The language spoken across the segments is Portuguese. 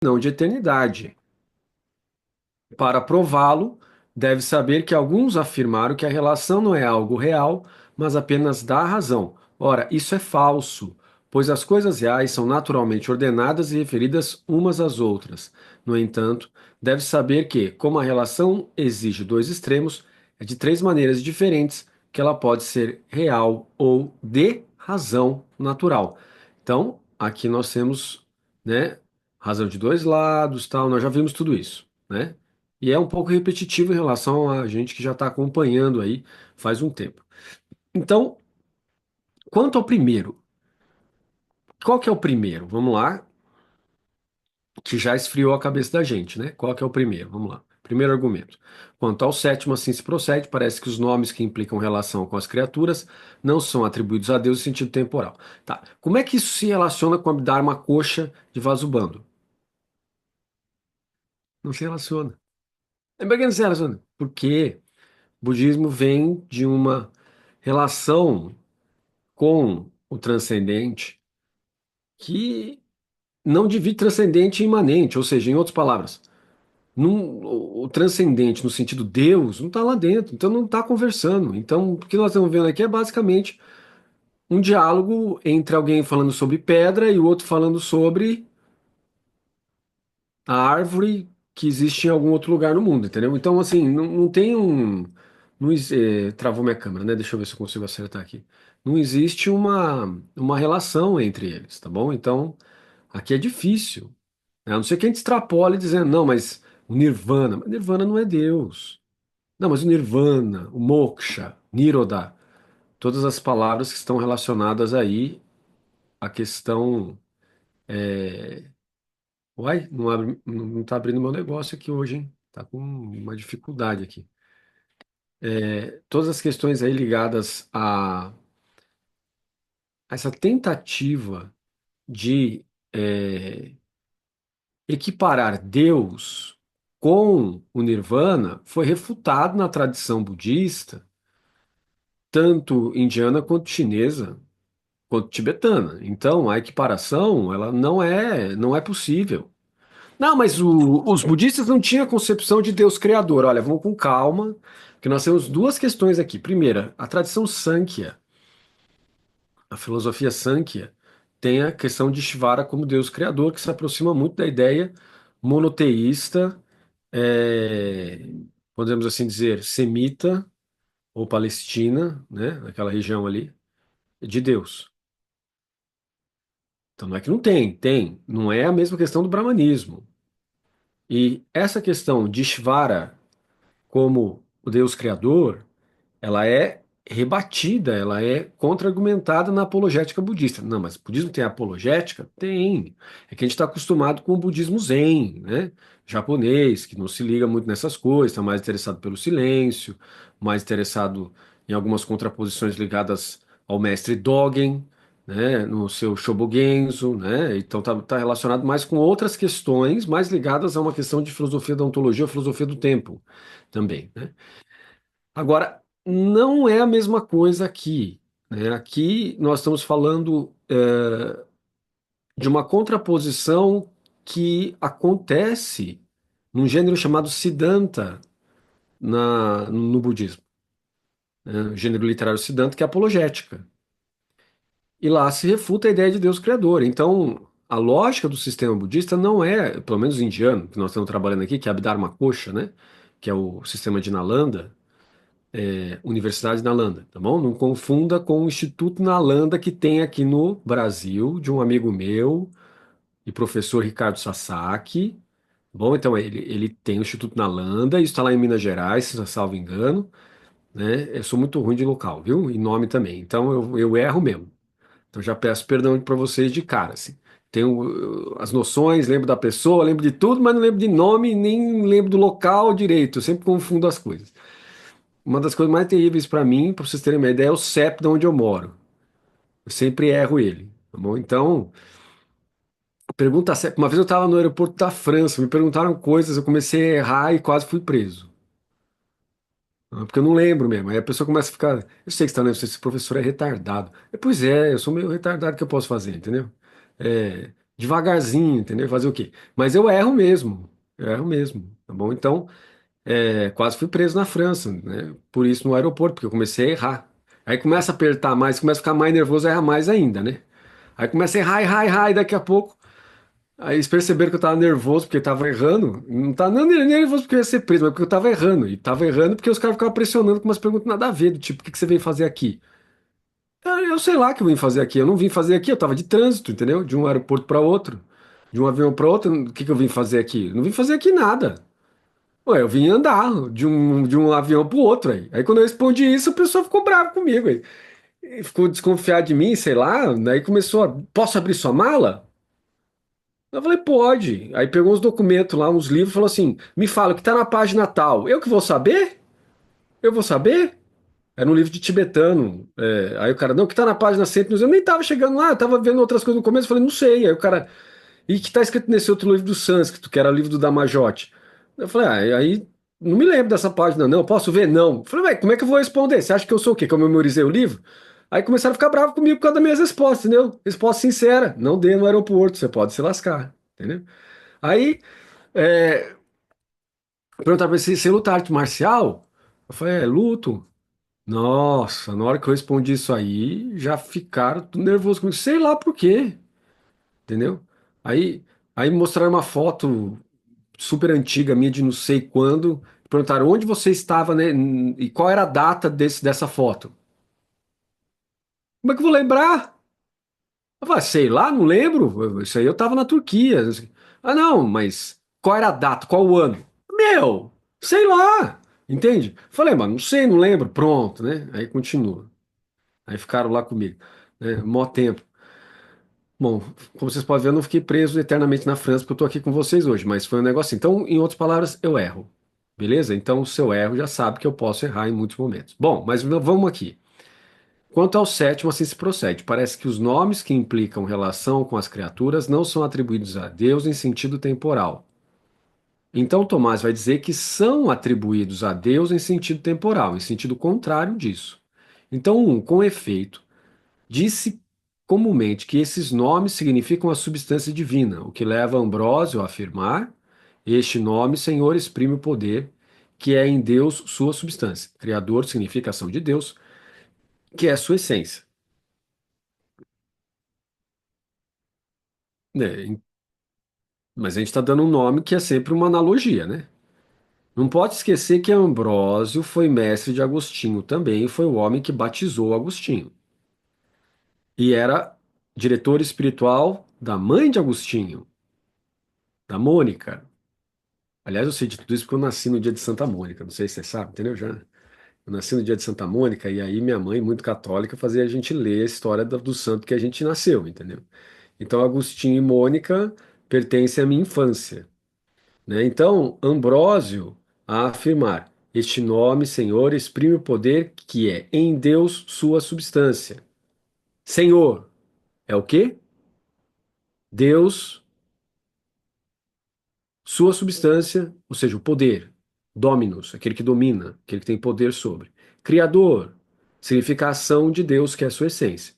não de eternidade. Para prová-lo, deve saber que alguns afirmaram que a relação não é algo real, mas apenas dá razão. Ora, isso é falso, pois as coisas reais são naturalmente ordenadas e referidas umas às outras. No entanto, deve saber que, como a relação exige dois extremos, é de três maneiras diferentes que ela pode ser real ou de razão natural. Então, aqui nós temos, né, razão de dois lados, tal, nós já vimos tudo isso, né? E é um pouco repetitivo em relação a gente que já está acompanhando aí faz um tempo. Então, quanto ao primeiro, qual que é o primeiro? Vamos lá, que já esfriou a cabeça da gente, né? Qual que é o primeiro? Vamos lá. Primeiro argumento. Quanto ao sétimo, assim se procede, parece que os nomes que implicam relação com as criaturas não são atribuídos a Deus em sentido temporal. Tá. Como é que isso se relaciona com a uma coxa de Vasubando? Não se relaciona. É por que não se relaciona? Porque o budismo vem de uma relação com o transcendente que não divide transcendente e imanente, ou seja, em outras palavras, o transcendente no sentido Deus não está lá dentro, então não está conversando. Então, o que nós estamos vendo aqui é basicamente um diálogo entre alguém falando sobre pedra e o outro falando sobre a árvore que existe em algum outro lugar no mundo, entendeu? Então, assim, não tem um. Não, travou minha câmera, né? Deixa eu ver se eu consigo acertar aqui. Não existe uma relação entre eles, tá bom? Então, aqui é difícil, né? A não ser que a gente extrapole dizendo, não, mas o Nirvana. Mas Nirvana não é Deus. Não, mas o Nirvana, o Moksha, Niroda, todas as palavras que estão relacionadas aí à questão. Uai, não abre, não tá abrindo meu negócio aqui hoje, hein? Tá com uma dificuldade aqui. Todas as questões aí ligadas a essa tentativa de é, equiparar Deus com o Nirvana foi refutado na tradição budista, tanto indiana quanto chinesa, quanto tibetana. Então, a equiparação, ela não é possível. Não, mas os budistas não tinham a concepção de Deus criador. Olha, vamos com calma, que nós temos duas questões aqui. Primeira, a tradição Sankhya, a filosofia Sankhya, tem a questão de Shivara como Deus criador, que se aproxima muito da ideia monoteísta, é, podemos assim dizer, semita ou palestina, né, naquela região ali, de Deus. Então não é que não tem, tem. Não é a mesma questão do brahmanismo. E essa questão de Ishvara como o Deus criador, ela é rebatida, ela é contra-argumentada na apologética budista. Não, mas o budismo tem apologética? Tem. É que a gente está acostumado com o budismo Zen, né? Japonês, que não se liga muito nessas coisas, está mais interessado pelo silêncio, mais interessado em algumas contraposições ligadas ao mestre Dogen, né? No seu Shobogenzo, né? Então tá relacionado mais com outras questões, mais ligadas a uma questão de filosofia da ontologia, filosofia do tempo também, né? Agora, não é a mesma coisa aqui, né? Aqui nós estamos falando de uma contraposição que acontece num gênero chamado Siddhanta no budismo, né? O gênero literário Siddhanta, que é apologética. E lá se refuta a ideia de Deus criador. Então, a lógica do sistema budista não é, pelo menos indiano, que nós estamos trabalhando aqui, que é Abhidharma Kosha, né? Que é o sistema de Nalanda. Universidade Nalanda, tá bom? Não confunda com o Instituto Nalanda que tem aqui no Brasil, de um amigo meu e professor Ricardo Sasaki. Bom, então ele tem o Instituto Nalanda, isso está lá em Minas Gerais, se não salvo engano, né? Eu sou muito ruim de local, viu? E nome também, então eu erro mesmo. Então já peço perdão para vocês de cara, assim. Tenho as noções, lembro da pessoa, lembro de tudo, mas não lembro de nome, nem lembro do local direito. Eu sempre confundo as coisas. Uma das coisas mais terríveis para mim, para vocês terem uma ideia, é o CEP de onde eu moro. Eu sempre erro ele, tá bom? Então, pergunta CEP. Uma vez eu estava no aeroporto da França, me perguntaram coisas, eu comecei a errar e quase fui preso. Porque eu não lembro mesmo. Aí a pessoa começa a ficar. Eu sei que você está lendo, esse professor é retardado. Pois é, eu sou meio retardado, o que eu posso fazer, entendeu? É, devagarzinho, entendeu? Fazer o quê? Mas eu erro mesmo, tá bom? Então, quase fui preso na França, né? Por isso no aeroporto, porque eu comecei a errar. Aí começa a apertar mais, começa a ficar mais nervoso, erra mais ainda, né? Aí começa a errar, errar, errar, e daqui a pouco, aí eles perceberam que eu tava nervoso porque eu tava errando. Não tava nem nervoso porque eu ia ser preso, mas porque eu tava errando. E tava errando porque os caras ficavam pressionando com umas perguntas nada a ver, do tipo, o que que você veio fazer aqui? Ah, eu sei lá o que eu vim fazer aqui. Eu não vim fazer aqui, eu tava de trânsito, entendeu? De um aeroporto para outro, de um avião para outro. O que que eu vim fazer aqui? Eu não vim fazer aqui nada. Ué, eu vim andar de um avião para o outro aí. Aí quando eu respondi isso, o pessoal ficou bravo comigo aí. E ficou desconfiado de mim, sei lá. Daí começou posso abrir sua mala? Eu falei, pode. Aí pegou uns documentos lá, uns livros, e falou assim: me fala o que tá na página tal. Eu que vou saber? Eu vou saber? Era um livro de tibetano. Aí o cara, não, que tá na página 100, eu nem tava chegando lá, eu tava vendo outras coisas no começo, eu falei, não sei. Aí o cara, e que tá escrito nesse outro livro do sânscrito, que era o livro do Damajote. Eu falei, aí não me lembro dessa página, não. Posso ver? Não. Eu falei, como é que eu vou responder? Você acha que eu sou o quê? Que eu memorizei o livro? Aí começaram a ficar bravos comigo por causa das minhas respostas, entendeu? Resposta sincera, não dê no aeroporto, você pode se lascar, entendeu? Aí, é, perguntaram pra ele se luta arte marcial. Eu falei, luto. Nossa, na hora que eu respondi isso aí, já ficaram tudo nervoso comigo. Sei lá por quê, entendeu? Aí, aí mostraram uma foto super antiga minha de não sei quando. Perguntaram onde você estava, né? E qual era a data dessa foto. Como é que eu vou lembrar? Eu falei, sei lá, não lembro. Isso aí eu estava na Turquia. Ah, não, mas qual era a data? Qual o ano? Meu, sei lá. Entende? Falei, mas não sei, não lembro. Pronto, né? Aí continua. Aí ficaram lá comigo, né? Mó tempo. Bom, como vocês podem ver, eu não fiquei preso eternamente na França porque eu estou aqui com vocês hoje, mas foi um negócio assim. Então, em outras palavras, eu erro. Beleza? Então, se eu erro, já sabe que eu posso errar em muitos momentos. Bom, mas vamos aqui. Quanto ao sétimo, assim se procede. Parece que os nomes que implicam relação com as criaturas não são atribuídos a Deus em sentido temporal. Então, Tomás vai dizer que são atribuídos a Deus em sentido temporal, em sentido contrário disso. Então, com efeito, disse comumente que esses nomes significam a substância divina, o que leva Ambrósio a afirmar: este nome, Senhor, exprime o poder que é em Deus sua substância. Criador significa ação de Deus, que é sua essência. Né? Mas a gente está dando um nome que é sempre uma analogia, né? Não pode esquecer que Ambrósio foi mestre de Agostinho também, foi o homem que batizou Agostinho. E era diretor espiritual da mãe de Agostinho, da Mônica. Aliás, eu sei de tudo isso porque eu nasci no dia de Santa Mônica, não sei se você sabe, entendeu? Já. Eu nasci no dia de Santa Mônica e aí minha mãe, muito católica, fazia a gente ler a história do santo que a gente nasceu, entendeu? Então, Agostinho e Mônica pertencem à minha infância, né? Então, Ambrósio, a afirmar: este nome, Senhor, exprime o poder que é em Deus sua substância. Senhor é o quê? Deus, sua substância, ou seja, o poder. Dominus, aquele que domina, aquele que tem poder sobre. Criador significa a ação de Deus, que é a sua essência.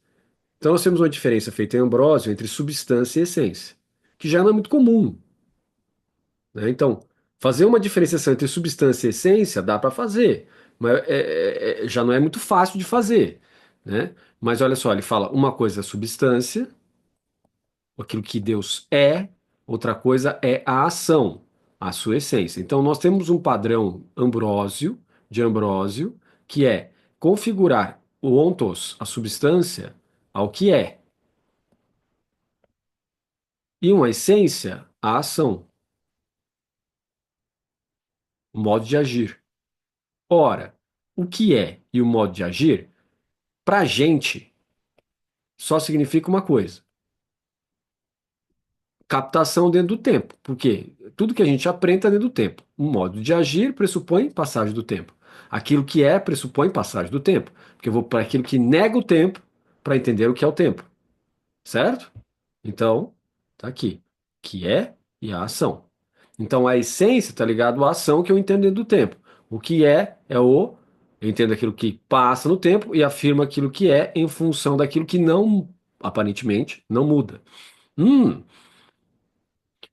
Então nós temos uma diferença feita em Ambrósio entre substância e essência, que já não é muito comum, né? Então, fazer uma diferenciação entre substância e essência dá para fazer, mas já não é muito fácil de fazer, né? Mas olha só, ele fala uma coisa é substância, aquilo que Deus é, outra coisa é a ação, a sua essência. Então nós temos um padrão Ambrósio, de Ambrósio, que é configurar o ontos, a substância, ao que é, e uma essência, a ação, o modo de agir. Ora, o que é e o modo de agir, para a gente, só significa uma coisa: captação dentro do tempo. Porque tudo que a gente aprende está dentro do tempo. Um modo de agir pressupõe passagem do tempo. Aquilo que é pressupõe passagem do tempo. Porque eu vou para aquilo que nega o tempo para entender o que é o tempo. Certo? Então, tá aqui. Que é e a ação. Então a essência está ligado à ação que eu entendo dentro do tempo. O que é o. Eu entendo aquilo que passa no tempo e afirmo aquilo que é em função daquilo que não, aparentemente, não muda. Hum,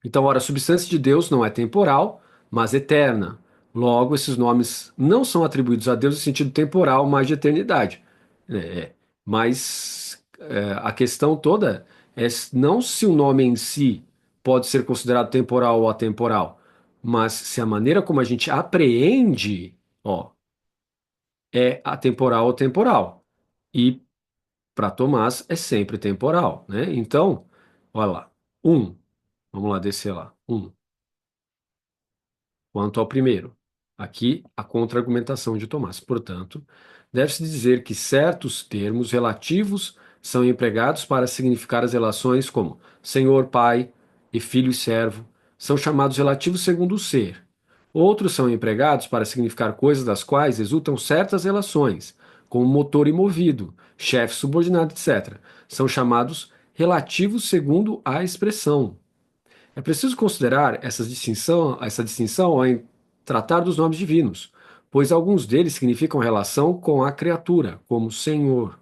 Então, ora, a substância de Deus não é temporal, mas eterna. Logo, esses nomes não são atribuídos a Deus em sentido temporal, mas de eternidade. Mas a questão toda é não se o nome em si pode ser considerado temporal ou atemporal, mas se a maneira como a gente apreende, ó, é atemporal ou temporal. E para Tomás é sempre temporal, né? Então, olha lá. Um, vamos lá descer lá. Quanto ao primeiro, aqui a contra-argumentação de Tomás. Portanto, deve-se dizer que certos termos relativos são empregados para significar as relações como senhor, pai e filho e servo, são chamados relativos segundo o ser. Outros são empregados para significar coisas das quais resultam certas relações, como motor e movido, chefe subordinado, etc. São chamados relativos segundo a expressão. É preciso considerar essa distinção ao tratar dos nomes divinos, pois alguns deles significam relação com a criatura, como Senhor.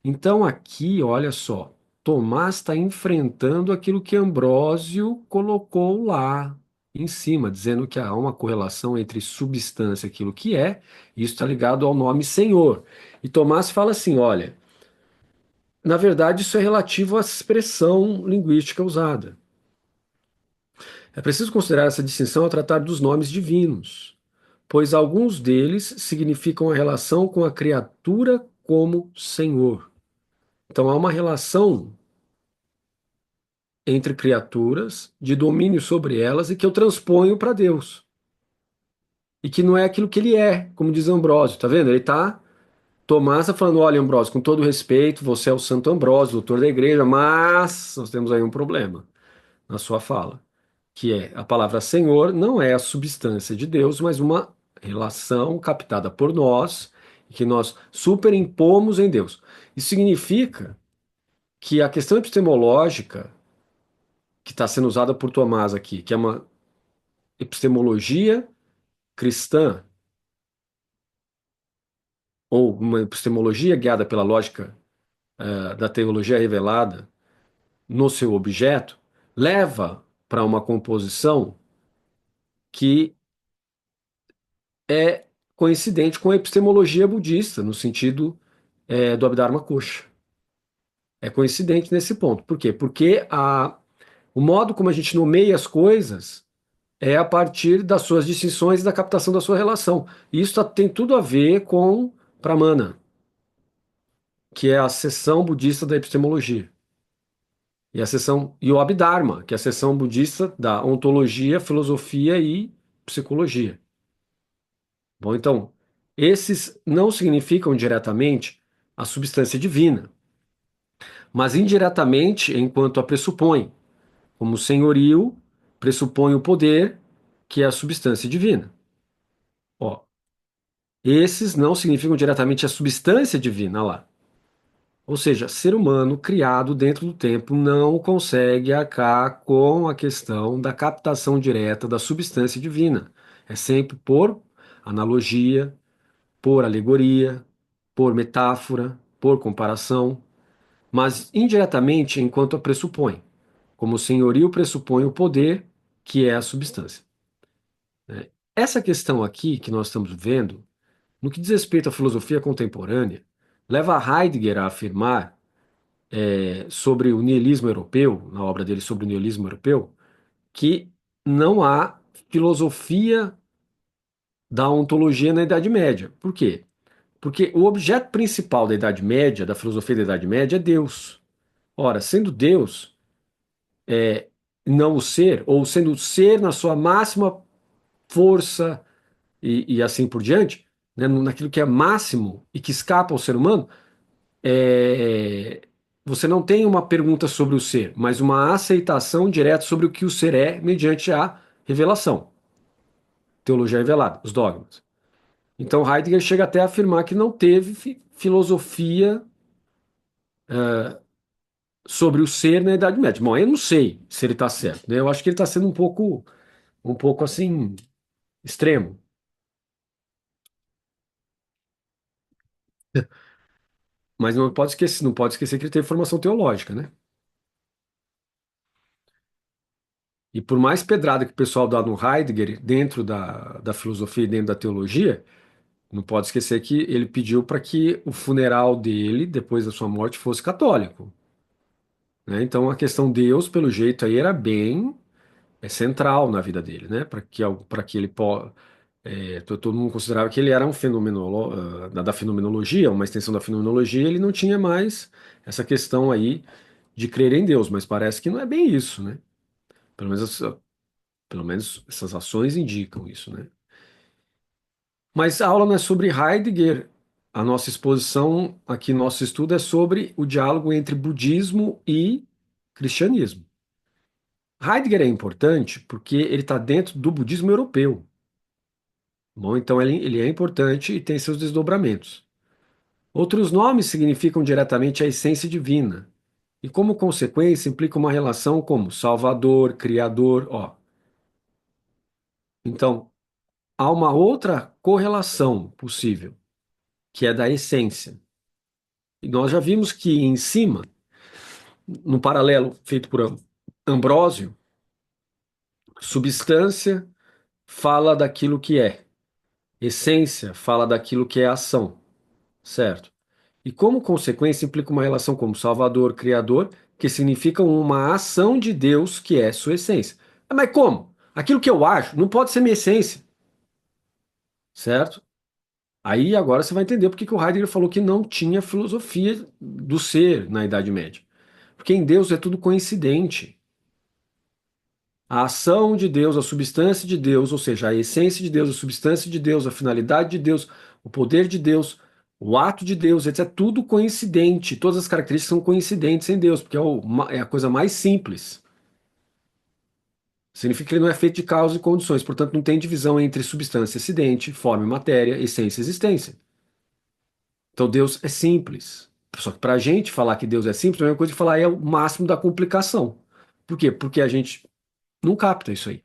Então aqui, olha só, Tomás está enfrentando aquilo que Ambrósio colocou lá em cima, dizendo que há uma correlação entre substância, aquilo que é, e isso está ligado ao nome Senhor. E Tomás fala assim: olha, na verdade isso é relativo à expressão linguística usada. É preciso considerar essa distinção ao tratar dos nomes divinos, pois alguns deles significam a relação com a criatura como Senhor. Então há uma relação entre criaturas, de domínio sobre elas, e que eu transponho para Deus. E que não é aquilo que ele é, como diz Ambrósio, tá vendo? Ele tá. Tomás está falando: olha, Ambrósio, com todo respeito, você é o Santo Ambrósio, doutor da igreja, mas nós temos aí um problema na sua fala, que é a palavra Senhor não é a substância de Deus, mas uma relação captada por nós e que nós superimpomos em Deus. Isso significa que a questão epistemológica que está sendo usada por Tomás aqui, que é uma epistemologia cristã ou uma epistemologia guiada pela lógica da teologia revelada no seu objeto, leva para uma composição que é coincidente com a epistemologia budista, no sentido do Abhidharma Kosha. É coincidente nesse ponto. Por quê? Porque o modo como a gente nomeia as coisas é a partir das suas distinções e da captação da sua relação. E isso tem tudo a ver com Pramana, que é a seção budista da epistemologia. E o Abhidharma, que é a seção budista da ontologia, filosofia e psicologia. Bom, então, esses não significam diretamente a substância divina, mas indiretamente enquanto a pressupõe, como senhorio pressupõe o poder, que é a substância divina. Ó, esses não significam diretamente a substância divina lá. Ou seja, ser humano criado dentro do tempo não consegue arcar com a questão da captação direta da substância divina. É sempre por analogia, por alegoria, por metáfora, por comparação, mas indiretamente enquanto a pressupõe, como o senhorio pressupõe o poder, que é a substância. Né? Essa questão aqui que nós estamos vendo, no que diz respeito à filosofia contemporânea, leva Heidegger a afirmar sobre o niilismo europeu, na obra dele sobre o niilismo europeu, que não há filosofia da ontologia na Idade Média. Por quê? Porque o objeto principal da Idade Média, da filosofia da Idade Média, é Deus. Ora, sendo Deus, não o ser, ou sendo o ser na sua máxima força e assim por diante, né, naquilo que é máximo e que escapa ao ser humano, você não tem uma pergunta sobre o ser, mas uma aceitação direta sobre o que o ser é mediante a revelação, teologia revelada, os dogmas. Então Heidegger chega até a afirmar que não teve filosofia sobre o ser na Idade Média. Bom, eu não sei se ele está certo, né? Eu acho que ele está sendo um pouco assim extremo, mas não pode esquecer que ele teve formação teológica, né? E por mais pedrada que o pessoal dá no Heidegger, dentro da filosofia e dentro da teologia, não pode esquecer que ele pediu para que o funeral dele, depois da sua morte, fosse católico, né? Então a questão Deus, pelo jeito aí, era bem central na vida dele, né? Para que ele todo mundo considerava que ele era um da fenomenologia, uma extensão da fenomenologia, ele não tinha mais essa questão aí de crer em Deus, mas parece que não é bem isso, né? Pelo menos, pelo menos essas ações indicam isso, né? Mas a aula não é sobre Heidegger. A nossa exposição aqui, nosso estudo é sobre o diálogo entre budismo e cristianismo. Heidegger é importante porque ele está dentro do budismo europeu. Bom, então ele é importante e tem seus desdobramentos. Outros nomes significam diretamente a essência divina e, como consequência, implicam uma relação como Salvador, Criador, ó. Então, há uma outra correlação possível, que é da essência. E nós já vimos que em cima, no paralelo feito por Ambrósio, substância fala daquilo que é, essência fala daquilo que é ação, certo? E como consequência implica uma relação como Salvador, Criador, que significam uma ação de Deus que é sua essência. Ah, mas como? Aquilo que eu acho não pode ser minha essência, certo? Aí agora você vai entender porque que o Heidegger falou que não tinha filosofia do ser na Idade Média. Porque em Deus é tudo coincidente. A ação de Deus, a substância de Deus, ou seja, a essência de Deus, a substância de Deus, a finalidade de Deus, o poder de Deus, o ato de Deus, etc. É tudo coincidente. Todas as características são coincidentes em Deus, porque é a coisa mais simples. Significa que ele não é feito de causa e condições, portanto, não tem divisão entre substância, acidente, forma e matéria, essência e existência. Então, Deus é simples. Só que para a gente falar que Deus é simples, é a mesma coisa que falar é o máximo da complicação. Por quê? Porque a gente não capta isso aí.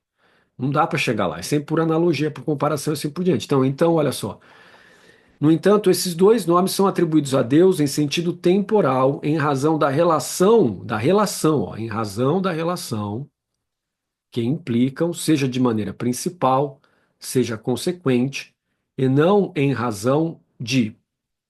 Não dá para chegar lá, é sempre por analogia, por comparação e assim por diante. Então, olha só. No entanto, esses dois nomes são atribuídos a Deus em sentido temporal, em razão ó, em razão da relação que implicam, seja de maneira principal, seja consequente, e não em razão de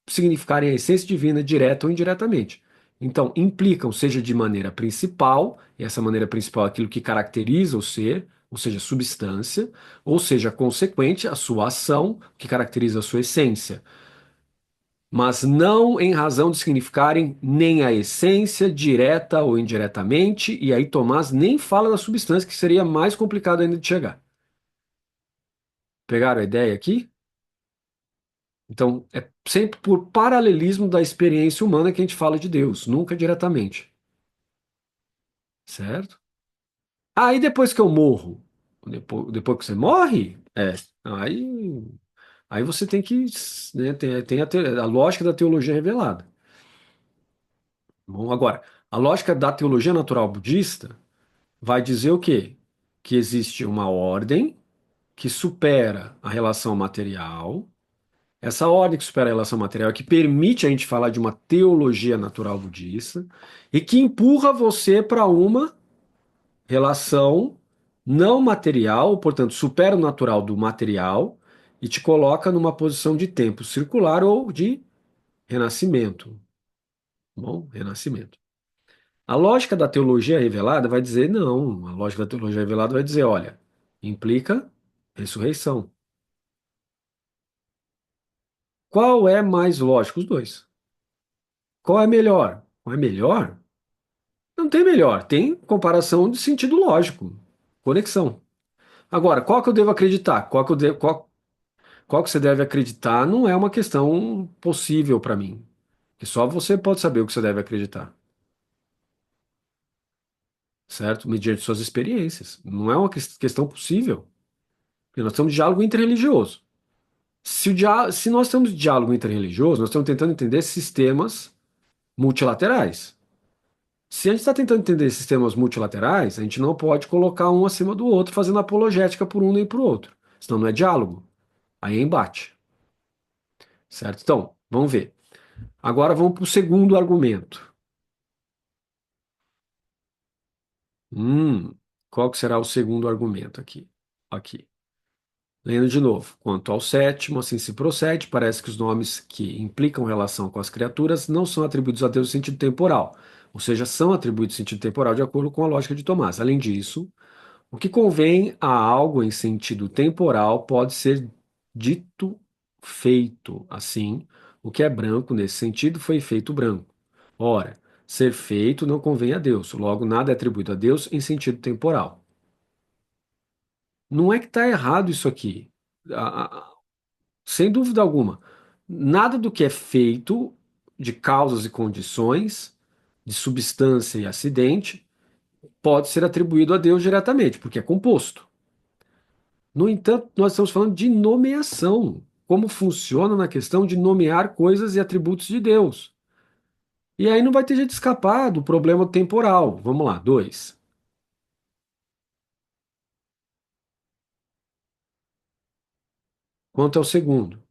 significarem a essência divina direta ou indiretamente. Então, implicam, seja de maneira principal, e essa maneira principal é aquilo que caracteriza o ser, ou seja, substância, ou seja, consequente, a sua ação, que caracteriza a sua essência, mas não em razão de significarem nem a essência direta ou indiretamente, e aí Tomás nem fala da substância, que seria mais complicado ainda de chegar. Pegaram a ideia aqui? Então, é sempre por paralelismo da experiência humana que a gente fala de Deus, nunca diretamente, certo? Aí depois que eu morro, depois que você morre, aí, aí você tem que, né, tem a lógica da teologia revelada. Bom, agora, a lógica da teologia natural budista vai dizer o quê? Que existe uma ordem que supera a relação material. Essa ordem que supera a relação material é que permite a gente falar de uma teologia natural budista e que empurra você para uma relação não material, portanto, supera o natural do material e te coloca numa posição de tempo circular ou de renascimento. Bom, renascimento. A lógica da teologia revelada vai dizer não. A lógica da teologia revelada vai dizer, olha, implica ressurreição. Qual é mais lógico? Os dois. Qual é melhor? Qual é melhor? Não tem melhor, tem comparação de sentido lógico, conexão. Agora, qual que eu devo acreditar? Qual que você deve acreditar não é uma questão possível para mim. Que só você pode saber o que você deve acreditar, certo? Mediante suas experiências. Não é uma questão possível. Porque nós estamos de diálogo interreligioso. Se nós estamos de diálogo interreligioso, nós estamos tentando entender sistemas multilaterais. Se a gente está tentando entender sistemas multilaterais, a gente não pode colocar um acima do outro fazendo apologética por um nem por outro. Senão não é diálogo. Aí é embate. Certo? Então, vamos ver. Agora vamos para o segundo argumento. Hum, qual que será o segundo argumento aqui? Aqui. Lendo de novo. Quanto ao sétimo, assim se procede, parece que os nomes que implicam relação com as criaturas não são atribuídos a Deus no sentido temporal, ou seja, são atribuídos no sentido temporal de acordo com a lógica de Tomás. Além disso, o que convém a algo em sentido temporal pode ser dito feito. Assim, o que é branco nesse sentido foi feito branco. Ora, ser feito não convém a Deus, logo nada é atribuído a Deus em sentido temporal. Não é que está errado isso aqui. Sem dúvida alguma. Nada do que é feito de causas e condições, de substância e acidente, pode ser atribuído a Deus diretamente, porque é composto. No entanto, nós estamos falando de nomeação, como funciona na questão de nomear coisas e atributos de Deus. E aí não vai ter jeito de escapar do problema temporal. Vamos lá, dois. Quanto ao segundo,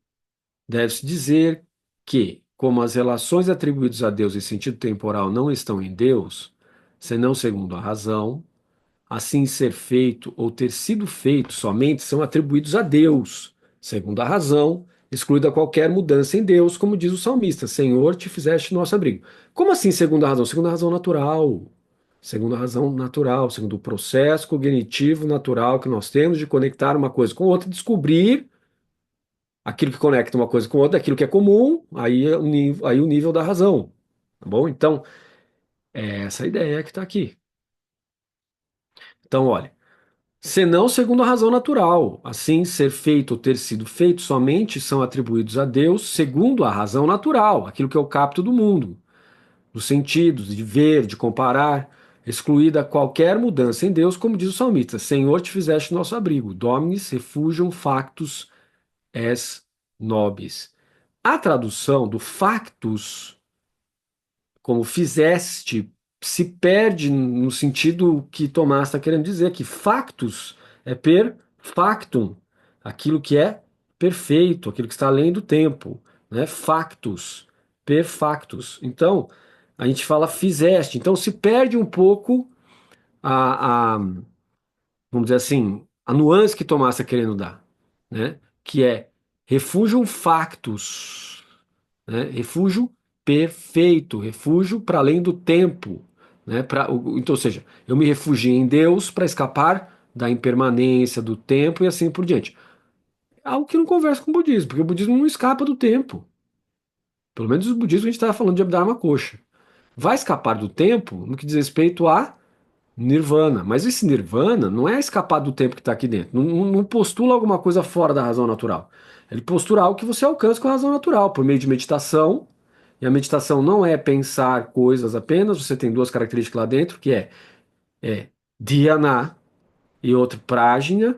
deve-se dizer que, como as relações atribuídas a Deus em sentido temporal não estão em Deus, senão segundo a razão, assim ser feito ou ter sido feito somente são atribuídos a Deus, segundo a razão, excluída qualquer mudança em Deus, como diz o salmista: Senhor, te fizeste nosso abrigo. Como assim, segundo a razão? Segundo a razão natural. Segundo a razão natural, segundo o processo cognitivo natural que nós temos de conectar uma coisa com outra, descobrir aquilo que conecta uma coisa com outra, aquilo que é comum, aí o nível da razão. Tá bom? Então, é essa a ideia que está aqui. Então, olha. Senão segundo a razão natural. Assim, ser feito ou ter sido feito somente são atribuídos a Deus segundo a razão natural, aquilo que eu capto do mundo, dos sentidos, de ver, de comparar, excluída qualquer mudança em Deus, como diz o salmista: Senhor, te fizeste nosso abrigo, Dominis refugium factus es nobis. A tradução do factus como fizeste, se perde no sentido que Tomás está querendo dizer, que factus é per factum, aquilo que é perfeito, aquilo que está além do tempo, né? Factus, per factus. Então, a gente fala fizeste, então se perde um pouco a vamos dizer assim, a nuance que Tomás está querendo dar, né? Que é refugium factus, né? Refúgio perfeito, refúgio para além do tempo, né? Então, ou seja, eu me refugiei em Deus para escapar da impermanência do tempo e assim por diante. Algo que não conversa com o budismo, porque o budismo não escapa do tempo. Pelo menos o budismo a gente estava falando de Abhidharma Kosha. Vai escapar do tempo no que diz respeito a Nirvana. Mas esse Nirvana não é escapar do tempo que está aqui dentro. Não postula alguma coisa fora da razão natural. Ele postula algo que você alcança com a razão natural, por meio de meditação. E a meditação não é pensar coisas apenas, você tem duas características lá dentro, que é dhyana e outro prajna,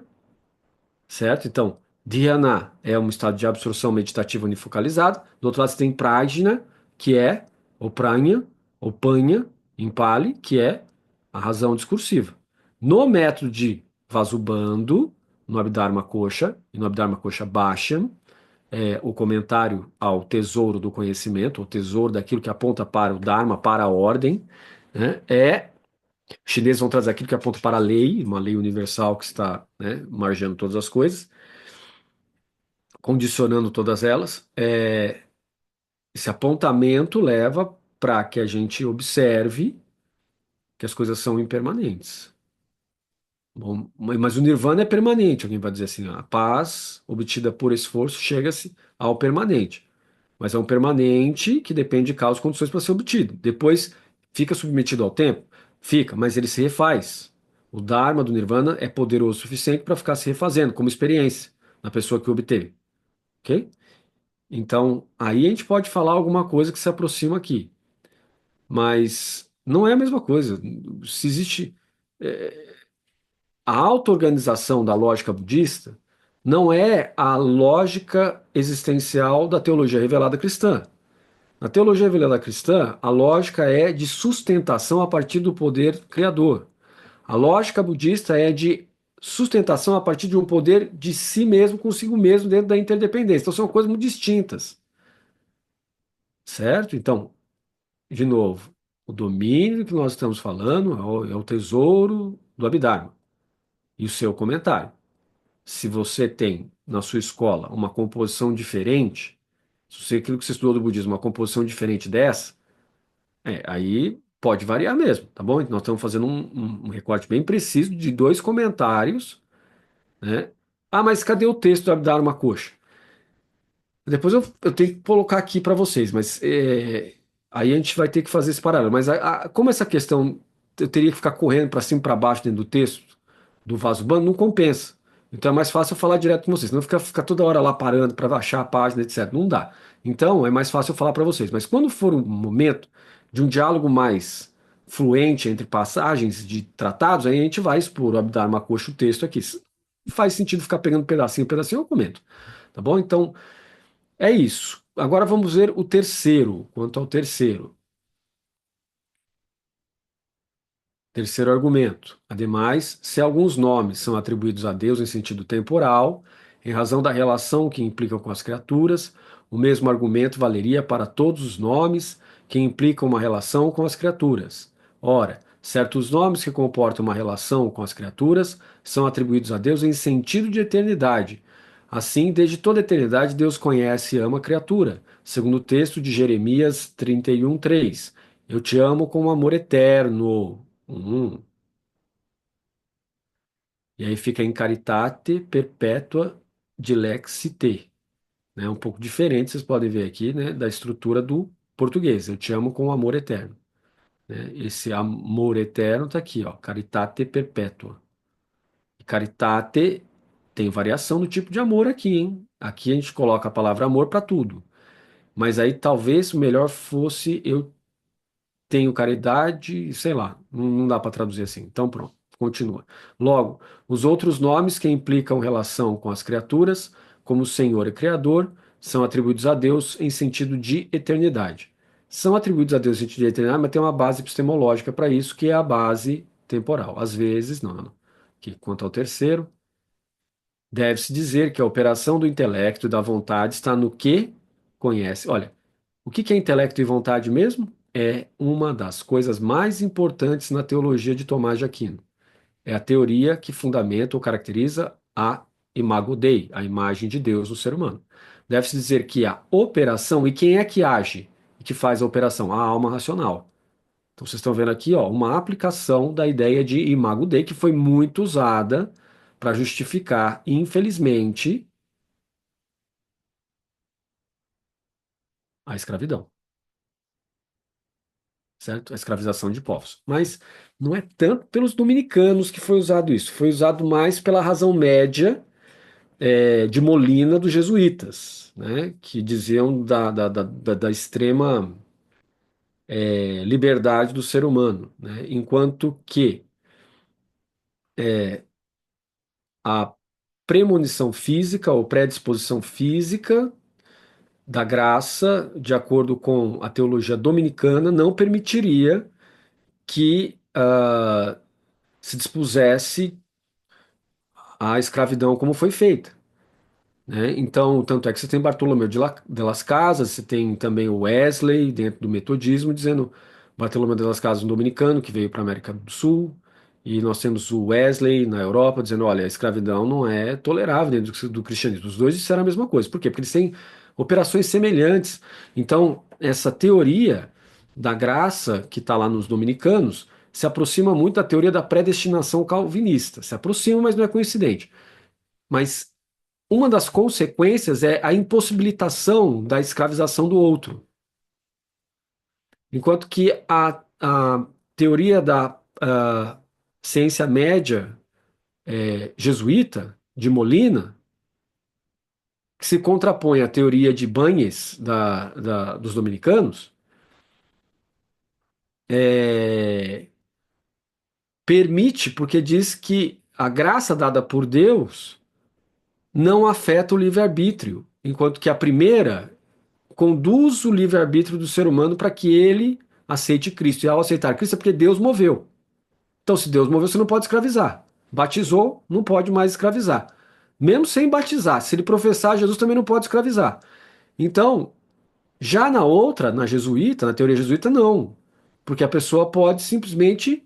certo? Então, dhyana é um estado de absorção meditativa unifocalizado. Do outro lado você tem prajna, que é o pranya, ou panha, em Pali, que é a razão discursiva. No método de Vasubandhu, no Abhidharma Kosha e no Abhidharma Kosha Bhashyam, o comentário ao tesouro do conhecimento, o tesouro daquilo que aponta para o Dharma, para a ordem, né? Os chineses vão trazer aquilo que aponta para a lei, uma lei universal que está, né, margeando todas as coisas, condicionando todas elas. Esse apontamento leva para que a gente observe que as coisas são impermanentes. Bom, mas o nirvana é permanente. Alguém vai dizer assim: a paz obtida por esforço chega-se ao permanente. Mas é um permanente que depende de causas e condições para ser obtido. Depois fica submetido ao tempo? Fica, mas ele se refaz. O Dharma do Nirvana é poderoso o suficiente para ficar se refazendo, como experiência, na pessoa que o obteve. Ok? Então, aí a gente pode falar alguma coisa que se aproxima aqui. Mas não é a mesma coisa. Se existe. A auto-organização da lógica budista não é a lógica existencial da teologia revelada cristã. Na teologia revelada cristã, a lógica é de sustentação a partir do poder criador. A lógica budista é de sustentação a partir de um poder de si mesmo, consigo mesmo, dentro da interdependência. Então são coisas muito distintas, certo? Então, de novo, o domínio que nós estamos falando é o tesouro do Abhidharma. e o seu comentário. Se você tem na sua escola uma composição diferente, se você, aquilo que você estudou do budismo, uma composição diferente dessa, aí pode variar mesmo, tá bom? Nós estamos fazendo um recorte bem preciso de dois comentários, né? Ah, mas cadê o texto do Abdar uma coxa? Depois eu tenho que colocar aqui para vocês, mas aí a gente vai ter que fazer esse paralelo. Mas como essa questão eu teria que ficar correndo para cima e para baixo dentro do texto do vaso urbano, não compensa. Então é mais fácil eu falar direto com vocês, não ficar toda hora lá parando para achar a página, etc. Não dá. Então é mais fácil eu falar para vocês. Mas quando for um momento de um diálogo mais fluente entre passagens de tratados, aí a gente vai expor o Abdar Macocho o texto aqui. Se faz sentido ficar pegando pedacinho, pedacinho, eu comento. Tá bom? Então. É isso. Agora vamos ver o terceiro. Quanto ao terceiro. Terceiro argumento. Ademais, se alguns nomes são atribuídos a Deus em sentido temporal, em razão da relação que implicam com as criaturas, o mesmo argumento valeria para todos os nomes que implicam uma relação com as criaturas. Ora, certos nomes que comportam uma relação com as criaturas são atribuídos a Deus em sentido de eternidade. Assim, desde toda a eternidade, Deus conhece e ama a criatura, segundo o texto de Jeremias 31:3. Eu te amo com amor eterno. E aí fica em caritate perpetua dilexite, né? Um pouco diferente, vocês podem ver aqui, né, da estrutura do português. Eu te amo com amor eterno, né? Esse amor eterno está aqui, ó, caritate perpetua. E caritate tem variação do tipo de amor aqui, hein? Aqui a gente coloca a palavra amor para tudo. Mas aí talvez o melhor fosse eu tenho caridade, sei lá, não dá para traduzir assim. Então, pronto, continua. Logo, os outros nomes que implicam relação com as criaturas, como Senhor e Criador, são atribuídos a Deus em sentido de eternidade. São atribuídos a Deus em sentido de eternidade, mas tem uma base epistemológica para isso, que é a base temporal. Às vezes, não. Que, quanto ao terceiro, deve-se dizer que a operação do intelecto e da vontade está no que conhece. Olha, o que é intelecto e vontade mesmo? É uma das coisas mais importantes na teologia de Tomás de Aquino. É a teoria que fundamenta ou caracteriza a imago Dei, a imagem de Deus no ser humano. Deve-se dizer que a operação, e quem é que age e que faz a operação? A alma racional. Então vocês estão vendo aqui, ó, uma aplicação da ideia de imago Dei que foi muito usada para justificar, infelizmente, a escravidão. Certo? A escravização de povos. Mas não é tanto pelos dominicanos que foi usado isso, foi usado mais pela razão média de Molina dos jesuítas, né? Que diziam da extrema liberdade do ser humano, né? Enquanto que a premonição física ou predisposição física da graça, de acordo com a teologia dominicana, não permitiria que se dispusesse a escravidão como foi feita, né? Então, tanto é que você tem Bartolomeu de Las Casas, você tem também o Wesley dentro do metodismo, dizendo Bartolomeu de Las Casas, um dominicano que veio para a América do Sul, e nós temos o Wesley na Europa dizendo, olha, a escravidão não é tolerável dentro do cristianismo. Os dois disseram a mesma coisa. Por quê? Porque eles têm operações semelhantes. Então, essa teoria da graça que está lá nos dominicanos se aproxima muito da teoria da predestinação calvinista. Se aproxima, mas não é coincidente. Mas uma das consequências é a impossibilitação da escravização do outro. Enquanto que a teoria da ciência média jesuíta, de Molina, que se contrapõe à teoria de Banhes dos dominicanos, é, permite, porque diz que a graça dada por Deus não afeta o livre-arbítrio, enquanto que a primeira conduz o livre-arbítrio do ser humano para que ele aceite Cristo. E ao aceitar Cristo é porque Deus moveu. Então, se Deus moveu, você não pode escravizar. Batizou, não pode mais escravizar. Mesmo sem batizar, se ele professar, Jesus também não pode escravizar. Então, já na outra, na jesuíta, na teoria jesuíta, não. Porque a pessoa pode simplesmente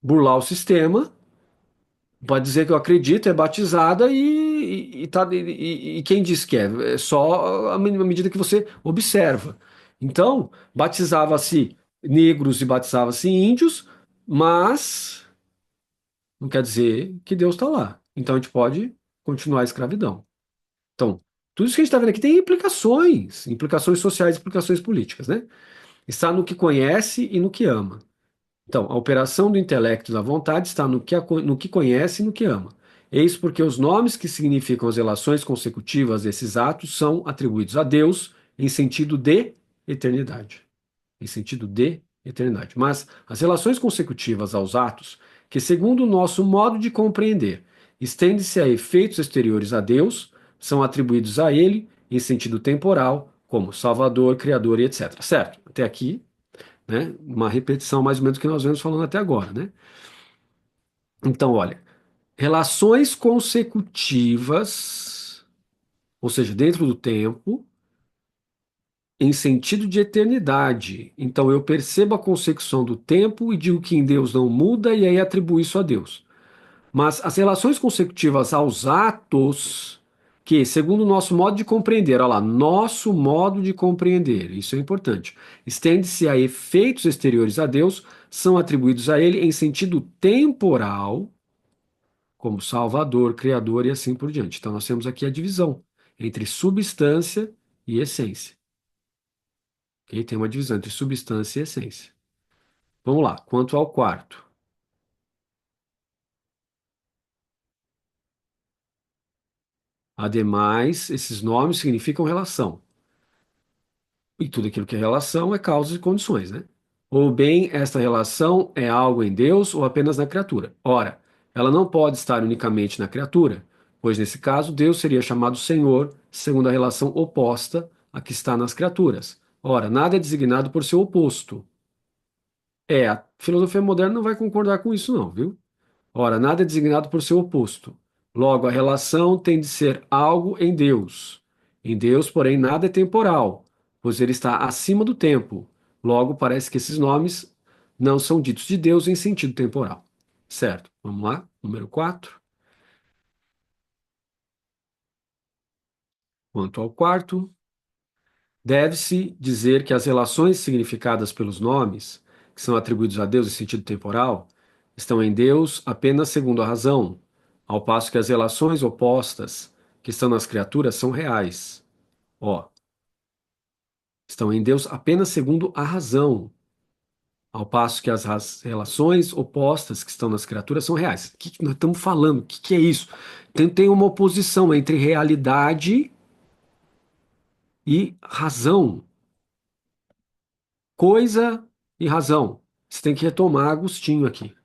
burlar o sistema Pode dizer que eu acredito, é batizada e quem diz que é? É só à medida que você observa. Então, batizava-se negros e batizava-se índios, mas não quer dizer que Deus está lá. Então a gente pode continuar a escravidão. Então, tudo isso que a gente está vendo aqui tem implicações, implicações sociais, implicações políticas, né? Está no que conhece e no que ama. Então, a operação do intelecto e da vontade está no que conhece e no que ama. Eis porque os nomes que significam as relações consecutivas desses atos são atribuídos a Deus em sentido de eternidade. Em sentido de eternidade. Mas as relações consecutivas aos atos, que segundo o nosso modo de compreender, estende-se a efeitos exteriores a Deus, são atribuídos a Ele em sentido temporal, como Salvador, Criador e etc. Certo? Até aqui, né? Uma repetição mais ou menos do que nós vemos falando até agora, né? Então, olha, relações consecutivas, ou seja, dentro do tempo, em sentido de eternidade. Então, eu percebo a consecução do tempo e digo que em Deus não muda e aí atribuo isso a Deus. Mas as relações consecutivas aos atos, que, segundo o nosso modo de compreender, olha lá, nosso modo de compreender, isso é importante, estende-se a efeitos exteriores a Deus, são atribuídos a Ele em sentido temporal, como Salvador, Criador e assim por diante. Então, nós temos aqui a divisão entre substância e essência. Ok? Tem uma divisão entre substância e essência. Vamos lá, quanto ao quarto. Ademais, esses nomes significam relação. E tudo aquilo que é relação é causa e condições, né? Ou bem, esta relação é algo em Deus ou apenas na criatura. Ora, ela não pode estar unicamente na criatura, pois nesse caso Deus seria chamado Senhor, segundo a relação oposta à que está nas criaturas. Ora, nada é designado por seu oposto. A filosofia moderna não vai concordar com isso, não, viu? Ora, nada é designado por seu oposto. Logo, a relação tem de ser algo em Deus. Em Deus, porém, nada é temporal, pois ele está acima do tempo. Logo, parece que esses nomes não são ditos de Deus em sentido temporal. Certo? Vamos lá. Número 4. Quanto ao quarto, deve-se dizer que as relações significadas pelos nomes, que são atribuídos a Deus em sentido temporal, estão em Deus apenas segundo a razão, ao passo que as relações opostas, que estão nas criaturas, são reais. Ó, estão em Deus apenas segundo a razão, ao passo que relações opostas que estão nas criaturas são reais. O que que nós estamos falando? O que que é isso? Tem uma oposição entre realidade e razão. Coisa e razão. Você tem que retomar Agostinho aqui.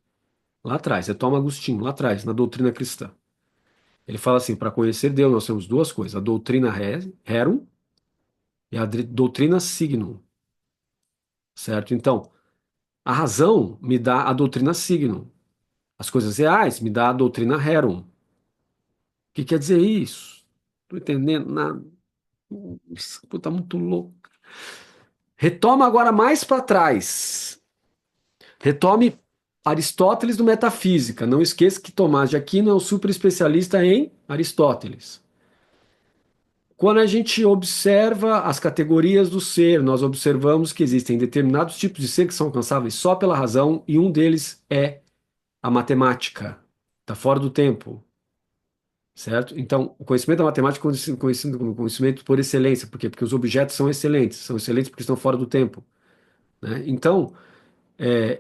Lá atrás, retoma Agostinho, lá atrás, na doutrina cristã. Ele fala assim: para conhecer Deus, nós temos duas coisas: a doutrina rerum e a doutrina signum. Certo? Então, a razão me dá a doutrina signum. As coisas reais me dá a doutrina rerum. O que quer dizer isso? Não estou entendendo nada. Puta, muito louco. Retoma agora mais para trás. Retome Aristóteles do Metafísica. Não esqueça que Tomás de Aquino é um super especialista em Aristóteles. Quando a gente observa as categorias do ser, nós observamos que existem determinados tipos de ser que são alcançáveis só pela razão, e um deles é a matemática. Está fora do tempo, certo? Então, o conhecimento da matemática é conhecido como conhecimento por excelência. Por quê? Porque os objetos são excelentes porque estão fora do tempo, né? Então,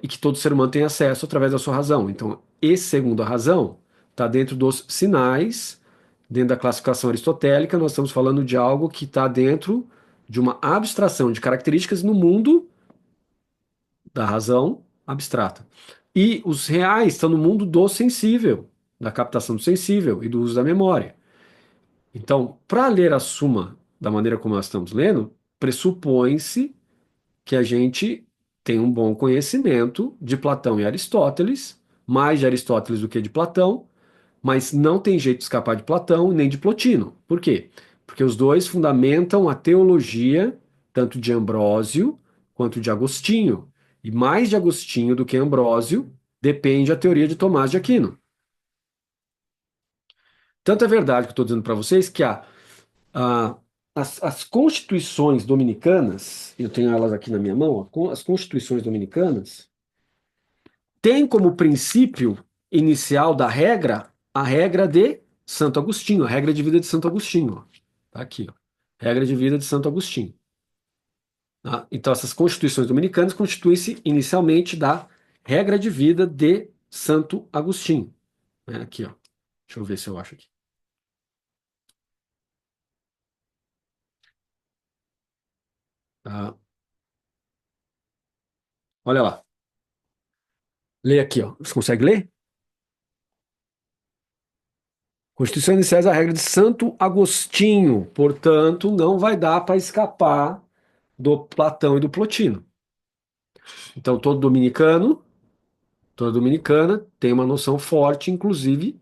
e que todo ser humano tem acesso através da sua razão. Então, esse segundo a razão está dentro dos sinais, dentro da classificação aristotélica, nós estamos falando de algo que está dentro de uma abstração de características no mundo da razão abstrata. E os reais estão no mundo do sensível, da captação do sensível e do uso da memória. Então, para ler a Suma da maneira como nós estamos lendo, pressupõe-se que a gente tem um bom conhecimento de Platão e Aristóteles, mais de Aristóteles do que de Platão, mas não tem jeito de escapar de Platão nem de Plotino. Por quê? Porque os dois fundamentam a teologia, tanto de Ambrósio quanto de Agostinho. E mais de Agostinho do que Ambrósio depende a teoria de Tomás de Aquino. Tanto é verdade que eu estou dizendo para vocês que a- as constituições dominicanas, eu tenho elas aqui na minha mão, as constituições dominicanas, têm como princípio inicial da regra a regra de Santo Agostinho, a regra de vida de Santo Agostinho. Ó. Tá aqui, ó. Regra de vida de Santo Agostinho. Tá? Então, essas constituições dominicanas constituem-se inicialmente da regra de vida de Santo Agostinho. Né? Aqui, ó. Deixa eu ver se eu acho aqui. Tá? Olha lá. Lê aqui, ó. Você consegue ler? Constituição iniciais a regra de Santo Agostinho. Portanto, não vai dar para escapar do Platão e do Plotino. Então, toda dominicana tem uma noção forte, inclusive,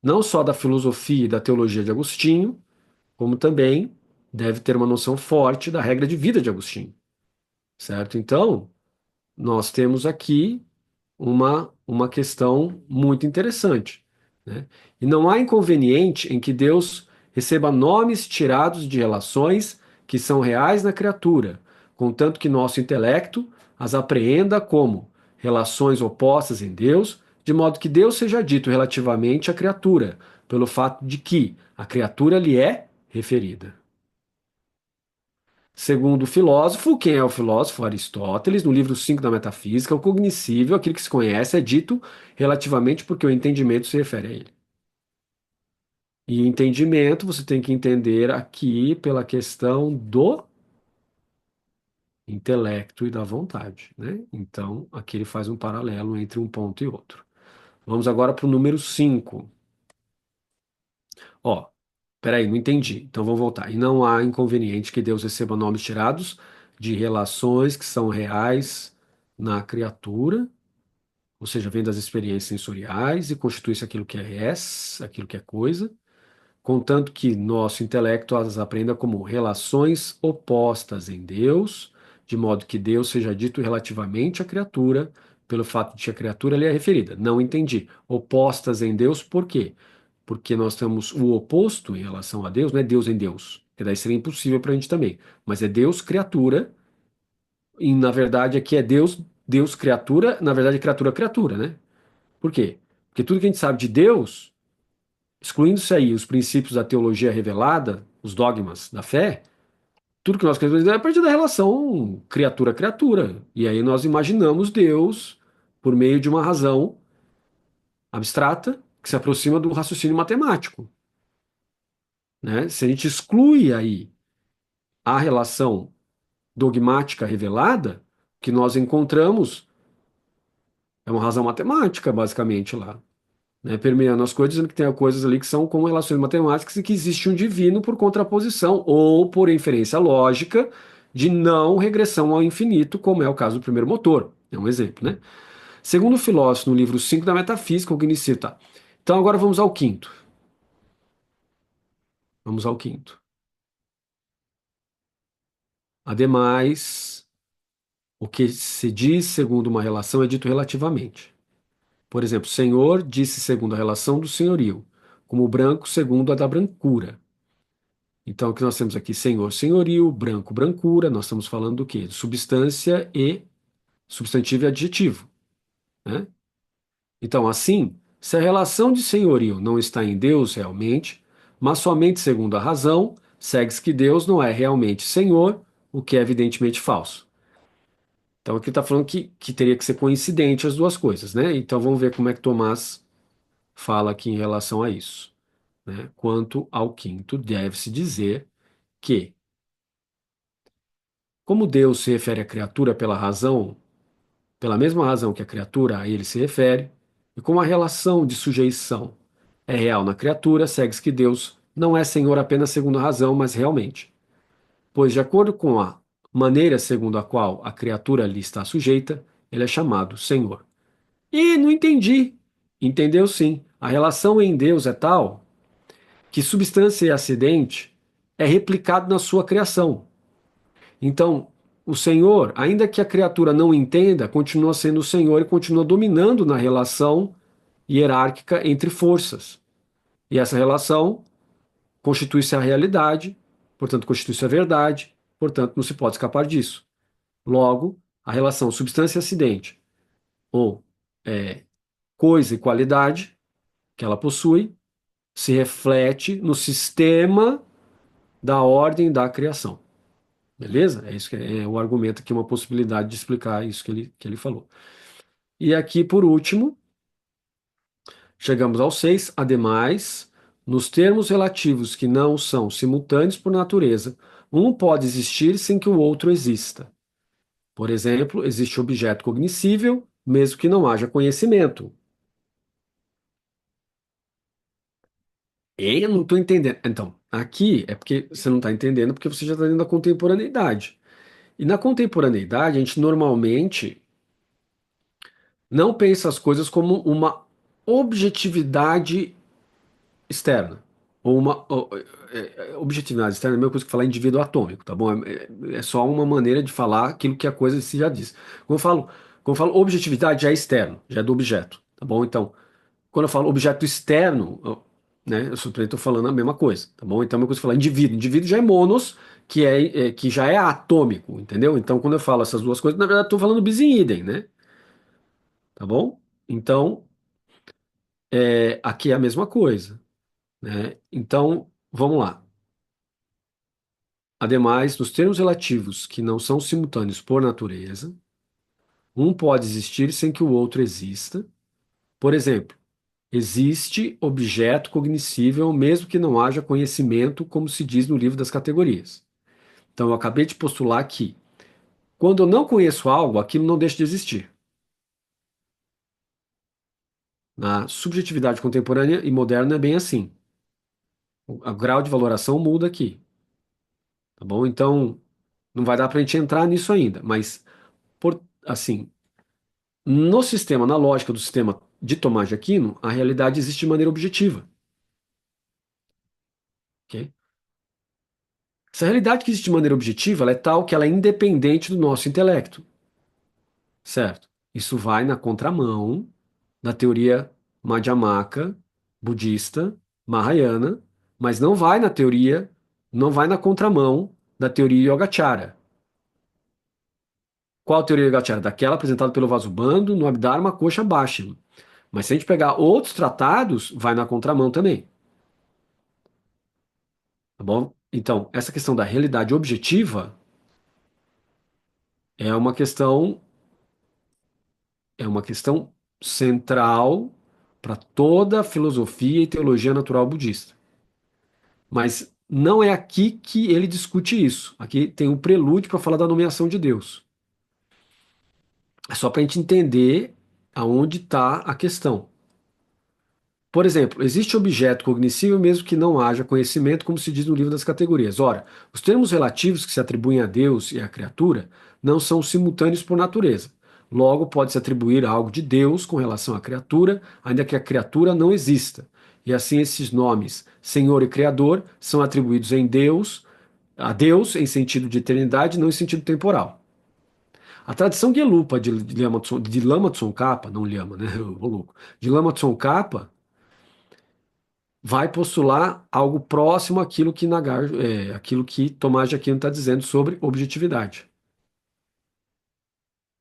não só da filosofia e da teologia de Agostinho, como também deve ter uma noção forte da regra de vida de Agostinho, certo? Então, nós temos aqui uma questão muito interessante, né? E não há inconveniente em que Deus receba nomes tirados de relações que são reais na criatura, contanto que nosso intelecto as apreenda como relações opostas em Deus, de modo que Deus seja dito relativamente à criatura, pelo fato de que a criatura lhe é referida. Segundo o filósofo, quem é o filósofo? Aristóteles, no livro 5 da Metafísica, o cognoscível, aquilo que se conhece, é dito relativamente porque o entendimento se refere a ele. E o entendimento você tem que entender aqui pela questão do intelecto e da vontade, né? Então, aqui ele faz um paralelo entre um ponto e outro. Vamos agora para o número 5. Ó, peraí, não entendi. Então vamos voltar. E não há inconveniente que Deus receba nomes tirados de relações que são reais na criatura, ou seja, vem das experiências sensoriais e constitui-se aquilo que é res, aquilo que é coisa, contanto que nosso intelecto as aprenda como relações opostas em Deus, de modo que Deus seja dito relativamente à criatura, pelo fato de que a criatura lhe é referida. Não entendi. Opostas em Deus, por quê? Porque nós temos o oposto em relação a Deus, não é Deus em Deus, que daí seria impossível para a gente também, mas é Deus criatura, e na verdade aqui é Deus, Deus criatura, na verdade é criatura criatura, né? Por quê? Porque tudo que a gente sabe de Deus, excluindo-se aí os princípios da teologia revelada, os dogmas da fé, tudo que nós queremos é a partir da relação criatura-criatura. E aí nós imaginamos Deus por meio de uma razão abstrata que se aproxima do raciocínio matemático, né? Se a gente exclui aí a relação dogmática revelada, que nós encontramos é uma razão matemática, basicamente, lá. Né, permeando as coisas, dizendo que tem coisas ali que são como relações matemáticas e que existe um divino por contraposição ou por inferência lógica de não regressão ao infinito, como é o caso do primeiro motor. É um exemplo, né? Segundo o filósofo, no livro 5 da Metafísica, o que cita. Então agora vamos ao quinto. Vamos ao quinto. Ademais, o que se diz segundo uma relação é dito relativamente. Por exemplo, senhor disse segundo a relação do senhorio, como branco segundo a da brancura. Então, o que nós temos aqui? Senhor, senhorio, branco, brancura. Nós estamos falando do quê? De substância e substantivo e adjetivo, né? Então, assim, se a relação de senhorio não está em Deus realmente, mas somente segundo a razão, segue-se que Deus não é realmente Senhor, o que é evidentemente falso. Então, aqui está falando que teria que ser coincidente as duas coisas, né? Então, vamos ver como é que Tomás fala aqui em relação a isso, né? Quanto ao quinto, deve-se dizer que como Deus se refere à criatura pela razão, pela mesma razão que a criatura a ele se refere, e como a relação de sujeição é real na criatura, segue-se que Deus não é Senhor apenas segundo a razão, mas realmente. Pois, de acordo com a maneira segundo a qual a criatura lhe está sujeita, ele é chamado Senhor. E não entendi. Entendeu sim. A relação em Deus é tal que substância e acidente é replicado na sua criação. Então, o Senhor, ainda que a criatura não entenda, continua sendo o Senhor e continua dominando na relação hierárquica entre forças. E essa relação constitui-se a realidade, portanto, constitui-se a verdade, portanto, não se pode escapar disso. Logo, a relação substância-acidente, ou coisa e qualidade que ela possui, se reflete no sistema da ordem da criação. Beleza? É isso que é o argumento aqui, uma possibilidade de explicar isso que ele falou. E aqui, por último, chegamos ao 6. Ademais, nos termos relativos que não são simultâneos por natureza, um pode existir sem que o outro exista. Por exemplo, existe objeto cognoscível, mesmo que não haja conhecimento. Eu não estou entendendo. Então, aqui é porque você não está entendendo, porque você já está dentro da contemporaneidade. E na contemporaneidade, a gente normalmente não pensa as coisas como uma objetividade externa. Ou uma objetividade externa é a mesma coisa que falar indivíduo atômico, tá bom? É só uma maneira de falar aquilo que a coisa se já diz. Quando eu falo objetividade, já é externo, já é do objeto, tá bom? Então, quando eu falo objeto externo, né, eu simplesmente estou falando a mesma coisa, tá bom? Então, é a mesma coisa que falar indivíduo. Indivíduo já é monos, que já é atômico, entendeu? Então, quando eu falo essas duas coisas, na verdade, estou falando bis in idem, né? Tá bom? Então, aqui é a mesma coisa, né? Então, vamos lá. Ademais, nos termos relativos que não são simultâneos por natureza, um pode existir sem que o outro exista. Por exemplo, existe objeto cognoscível mesmo que não haja conhecimento, como se diz no livro das categorias. Então, eu acabei de postular que, quando eu não conheço algo, aquilo não deixa de existir. Na subjetividade contemporânea e moderna é bem assim. O grau de valoração muda aqui, tá bom? Então, não vai dar para a gente entrar nisso ainda, mas, assim, no sistema, na lógica do sistema de Tomás de Aquino, a realidade existe de maneira objetiva, ok? Essa realidade que existe de maneira objetiva, ela é tal que ela é independente do nosso intelecto, certo? Isso vai na contramão da teoria Madhyamaka, budista, Mahayana, mas não vai na contramão da teoria Yogacara. Qual a teoria Yogacara? Daquela apresentada pelo Vasubandhu no Abhidharma Kosha Bhashyam. Mas se a gente pegar outros tratados, vai na contramão também, tá bom? Então, essa questão da realidade objetiva é uma questão é uma questão central para toda a filosofia e teologia natural budista. Mas não é aqui que ele discute isso. Aqui tem um prelúdio para falar da nomeação de Deus. É só para a gente entender aonde está a questão. Por exemplo, existe objeto cognoscível mesmo que não haja conhecimento, como se diz no livro das categorias. Ora, os termos relativos que se atribuem a Deus e à criatura não são simultâneos por natureza. Logo, pode-se atribuir algo de Deus com relação à criatura, ainda que a criatura não exista. E assim esses nomes, Senhor e Criador, são atribuídos a Deus em sentido de eternidade, não em sentido temporal. A tradição Gelupa de Lama Tsongkhapa, não Lhama, né? O louco, de Lama Tsongkhapa, vai postular algo próximo àquilo que Tomás de Aquino está dizendo sobre objetividade.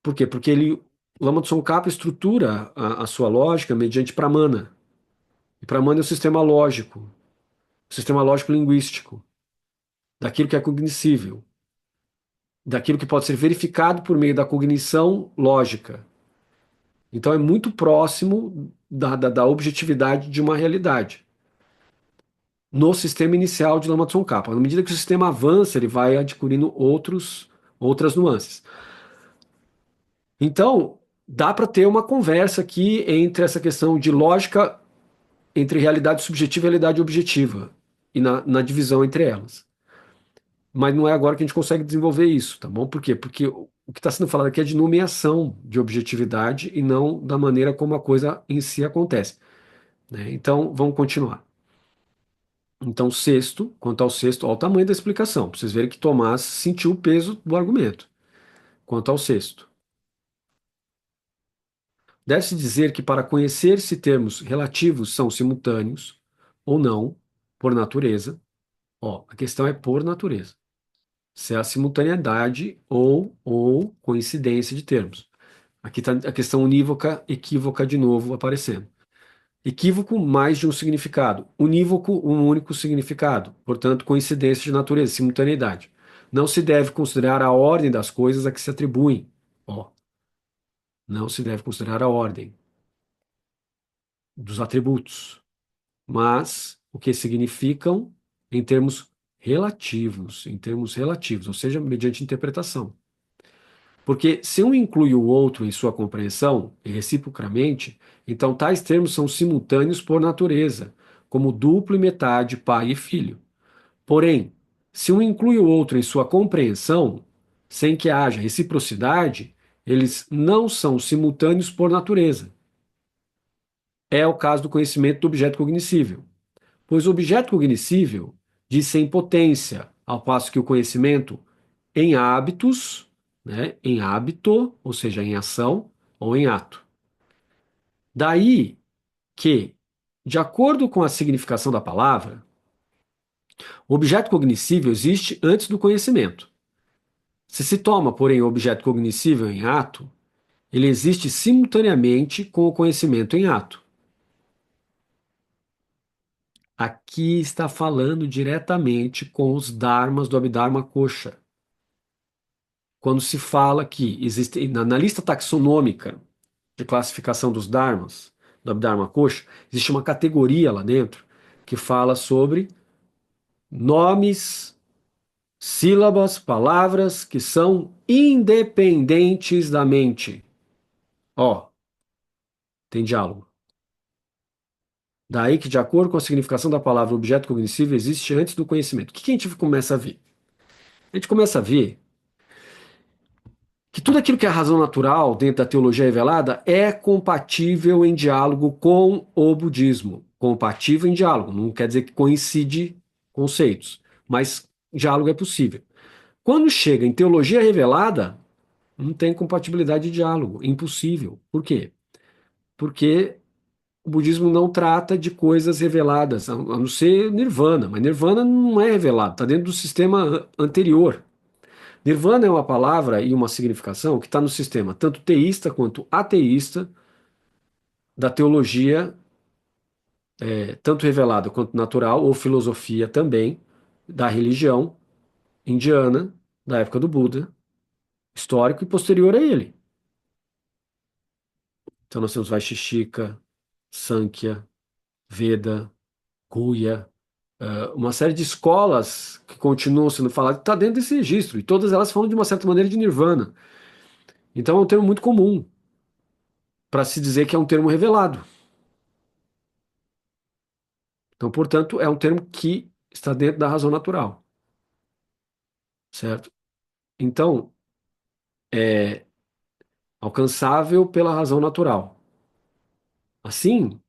Por quê? Porque Lama Tsongkhapa estrutura a sua lógica mediante Pramana. E Pramana é o sistema lógico linguístico, daquilo que é cognoscível, daquilo que pode ser verificado por meio da cognição lógica. Então é muito próximo da objetividade de uma realidade no sistema inicial de Lama Tsongkhapa. À medida que o sistema avança, ele vai adquirindo outras nuances. Então, dá para ter uma conversa aqui entre essa questão de lógica entre realidade subjetiva e realidade objetiva, e na divisão entre elas. Mas não é agora que a gente consegue desenvolver isso, tá bom? Por quê? Porque o que está sendo falado aqui é de nomeação de objetividade e não da maneira como a coisa em si acontece, né? Então, vamos continuar. Então, sexto, quanto ao sexto, olha o tamanho da explicação, para vocês verem que Tomás sentiu o peso do argumento. Quanto ao sexto, deve-se dizer que para conhecer se termos relativos são simultâneos, ou não, por natureza. Ó, a questão é por natureza. Se é a simultaneidade ou coincidência de termos. Aqui está a questão unívoca, equívoca de novo aparecendo. Equívoco, mais de um significado. Unívoco, um único significado. Portanto, coincidência de natureza, simultaneidade. Não se deve considerar a ordem das coisas a que se atribuem. Ó, não se deve considerar a ordem dos atributos, mas o que significam em termos relativos, ou seja, mediante interpretação. Porque se um inclui o outro em sua compreensão, e reciprocamente, então tais termos são simultâneos por natureza, como duplo e metade, pai e filho. Porém, se um inclui o outro em sua compreensão, sem que haja reciprocidade, eles não são simultâneos por natureza. É o caso do conhecimento do objeto cognoscível, pois o objeto cognoscível diz-se em potência, ao passo que o conhecimento em hábitos, né, em hábito, ou seja, em ação ou em ato. Daí que, de acordo com a significação da palavra, o objeto cognoscível existe antes do conhecimento. Se toma, porém, o objeto cognoscível em ato, ele existe simultaneamente com o conhecimento em ato. Aqui está falando diretamente com os dharmas do Abhidharma Kosha. Quando se fala que existe, na lista taxonômica de classificação dos dharmas, do Abhidharma Kosha, existe uma categoria lá dentro que fala sobre nomes, sílabas, palavras que são independentes da mente. Ó, tem diálogo. Daí que, de acordo com a significação da palavra objeto cognoscível, existe antes do conhecimento. O que a gente começa a ver? A gente começa a ver que tudo aquilo que é razão natural dentro da teologia revelada é compatível em diálogo com o budismo. Compatível em diálogo, não quer dizer que coincide conceitos, mas diálogo é possível. Quando chega em teologia revelada, não tem compatibilidade de diálogo, impossível. Por quê? Porque o budismo não trata de coisas reveladas, a não ser Nirvana, mas Nirvana não é revelado, está dentro do sistema anterior. Nirvana é uma palavra e uma significação que está no sistema tanto teísta quanto ateísta da teologia, tanto revelada quanto natural, ou filosofia também, da religião indiana, da época do Buda, histórico e posterior a ele. Então nós temos Vaisheshika, Sankhya, Veda, Guhya, uma série de escolas que continuam sendo faladas, está dentro desse registro, e todas elas falam de uma certa maneira de Nirvana. Então é um termo muito comum para se dizer que é um termo revelado. Então, portanto, é um termo que está dentro da razão natural, certo? Então, é alcançável pela razão natural. Assim,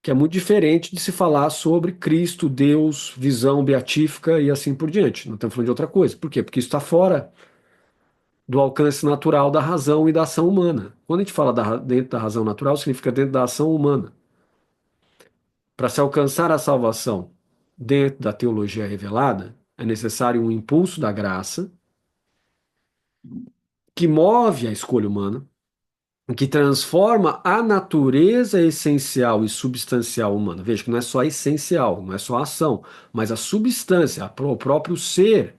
que é muito diferente de se falar sobre Cristo, Deus, visão beatífica e assim por diante. Não estamos falando de outra coisa. Por quê? Porque isso está fora do alcance natural da razão e da ação humana. Quando a gente fala dentro da razão natural, significa dentro da ação humana. Para se alcançar a salvação dentro da teologia revelada, é necessário um impulso da graça que move a escolha humana, que transforma a natureza essencial e substancial humana. Veja que não é só essencial, não é só a ação, mas a substância, o próprio ser,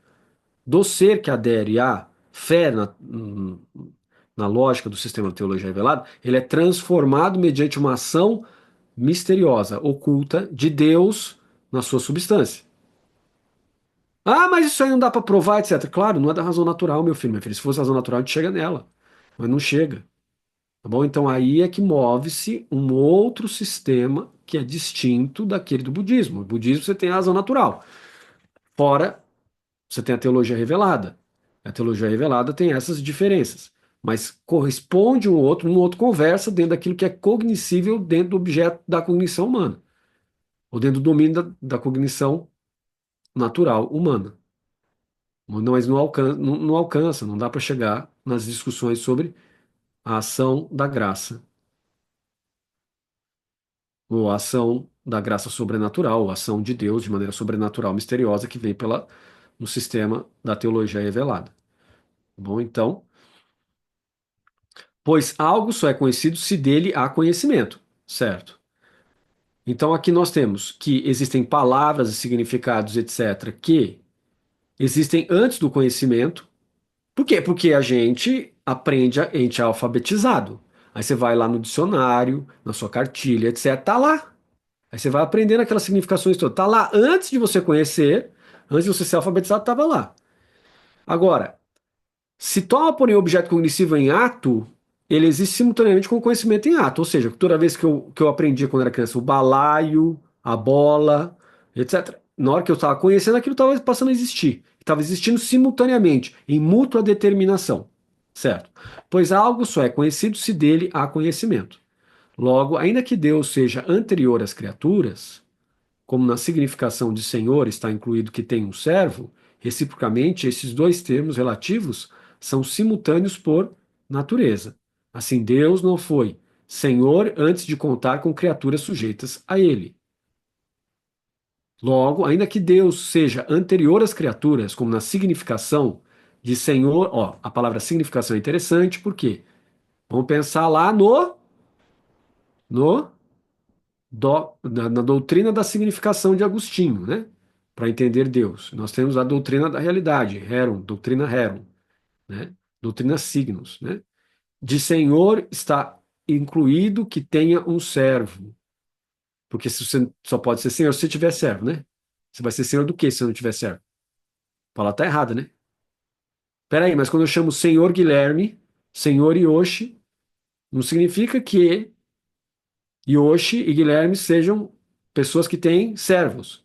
do ser que adere à fé na lógica do sistema de teologia revelada, ele é transformado mediante uma ação misteriosa, oculta, de Deus na sua substância. Ah, mas isso aí não dá para provar, etc. Claro, não é da razão natural, meu filho, minha filha. Se fosse razão natural, a gente chega nela. Mas não chega. Tá bom? Então aí é que move-se um outro sistema que é distinto daquele do budismo. No budismo você tem a razão natural. Fora, você tem a teologia revelada. A teologia revelada tem essas diferenças. Mas corresponde um outro conversa dentro daquilo que é cognoscível dentro do objeto da cognição humana. Ou dentro do domínio da cognição natural humana. Mas não alcança, não dá para chegar nas discussões sobre a ação da graça, ou a ação da graça sobrenatural, a ação de Deus de maneira sobrenatural, misteriosa, que vem no sistema da teologia revelada. Bom, então, pois algo só é conhecido se dele há conhecimento, certo? Então aqui nós temos que existem palavras e significados, etc., que existem antes do conhecimento. Por quê? Porque a gente aprende, a gente é alfabetizado. Aí você vai lá no dicionário, na sua cartilha, etc., tá lá. Aí você vai aprendendo aquelas significações todas. Tá lá antes de você conhecer, antes de você ser alfabetizado, estava lá. Agora, se toma, porém, o objeto cognitivo em ato, ele existe simultaneamente com o conhecimento em ato. Ou seja, toda vez que eu aprendi quando era criança o balaio, a bola, etc., na hora que eu estava conhecendo aquilo, estava passando a existir. Estava existindo simultaneamente, em mútua determinação. Certo? Pois algo só é conhecido se dele há conhecimento. Logo, ainda que Deus seja anterior às criaturas, como na significação de senhor está incluído que tem um servo, reciprocamente esses dois termos relativos são simultâneos por natureza. Assim, Deus não foi senhor antes de contar com criaturas sujeitas a ele. Logo, ainda que Deus seja anterior às criaturas, como na significação de senhor, ó, a palavra significação é interessante, por quê? Vamos pensar lá no na doutrina da significação de Agostinho, né? Para entender Deus. Nós temos a doutrina da realidade, Heron, doutrina Heron, né? Doutrina signos, né? De Senhor está incluído que tenha um servo. Porque se você só pode ser Senhor se tiver servo, né? Você vai ser Senhor do que se não tiver servo? A palavra tá errada, né? Peraí, mas quando eu chamo Senhor Guilherme, Senhor Yoshi, não significa que Yoshi e Guilherme sejam pessoas que têm servos.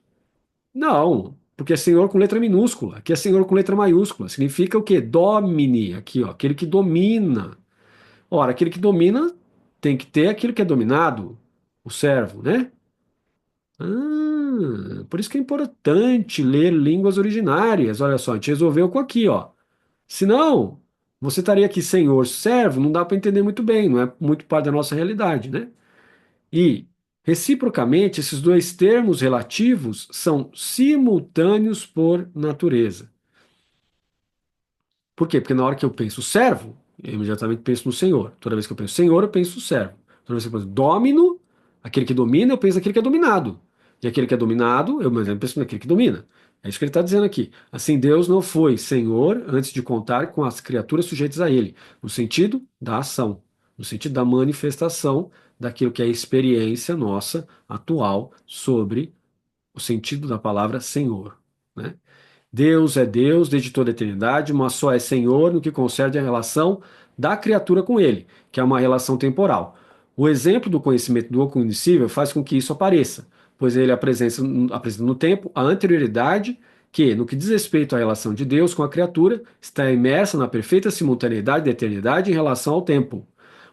Não, porque é Senhor com letra minúscula. Aqui é Senhor com letra maiúscula. Significa o quê? Domine, aqui, ó, aquele que domina. Ora, aquele que domina tem que ter aquilo que é dominado, o servo, né? Por isso que é importante ler línguas originárias. Olha só, a gente resolveu com aqui, ó. Senão, você estaria aqui senhor, servo, não dá para entender muito bem, não é muito parte da nossa realidade, né? E, reciprocamente, esses dois termos relativos são simultâneos por natureza. Por quê? Porque na hora que eu penso servo, eu imediatamente penso no Senhor. Toda vez que eu penso Senhor, eu penso servo. Toda vez que eu penso domino, aquele que domina, eu penso naquele que é dominado. E aquele que é dominado, eu imediatamente penso naquele que domina. É isso que ele está dizendo aqui. Assim, Deus não foi Senhor antes de contar com as criaturas sujeitas a Ele, no sentido da ação, no sentido da manifestação daquilo que é a experiência nossa atual sobre o sentido da palavra Senhor, né? Deus é Deus desde toda a eternidade, mas só é Senhor no que concerne a relação da criatura com Ele, que é uma relação temporal. O exemplo do conhecimento do cognoscível faz com que isso apareça, pois ele apresenta no tempo a anterioridade que, no que diz respeito à relação de Deus com a criatura, está imersa na perfeita simultaneidade da eternidade em relação ao tempo.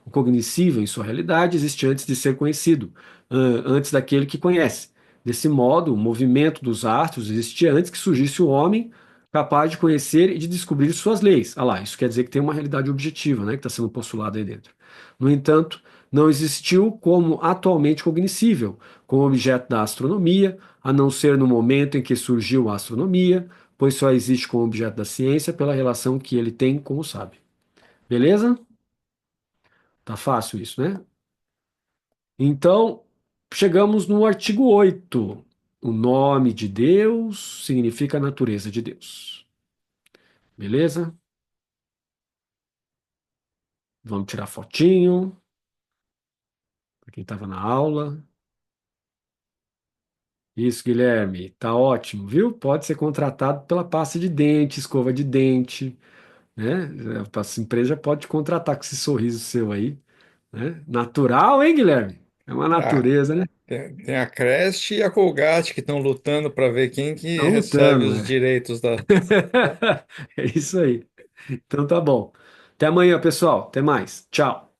O cognoscível, em sua realidade, existe antes de ser conhecido, antes daquele que conhece. Desse modo, o movimento dos astros existia antes que surgisse o homem capaz de conhecer e de descobrir suas leis. Ah lá, isso quer dizer que tem uma realidade objetiva, né, que está sendo postulada aí dentro. No entanto, não existiu como atualmente cognoscível, como objeto da astronomia, a não ser no momento em que surgiu a astronomia, pois só existe como objeto da ciência pela relação que ele tem com o sábio. Beleza? Tá fácil isso, né? Então, chegamos no artigo 8. O nome de Deus significa a natureza de Deus. Beleza? Vamos tirar fotinho para quem estava na aula. Isso, Guilherme, tá ótimo, viu? Pode ser contratado pela pasta de dente, escova de dente, né? A empresa já pode te contratar com esse sorriso seu aí, né? Natural, hein, Guilherme? É uma Ah, natureza, né? tem a Crest e a Colgate que estão lutando para ver quem que Estão recebe lutando, os né? direitos da. É isso aí. Então tá bom. Até amanhã, pessoal. Até mais. Tchau.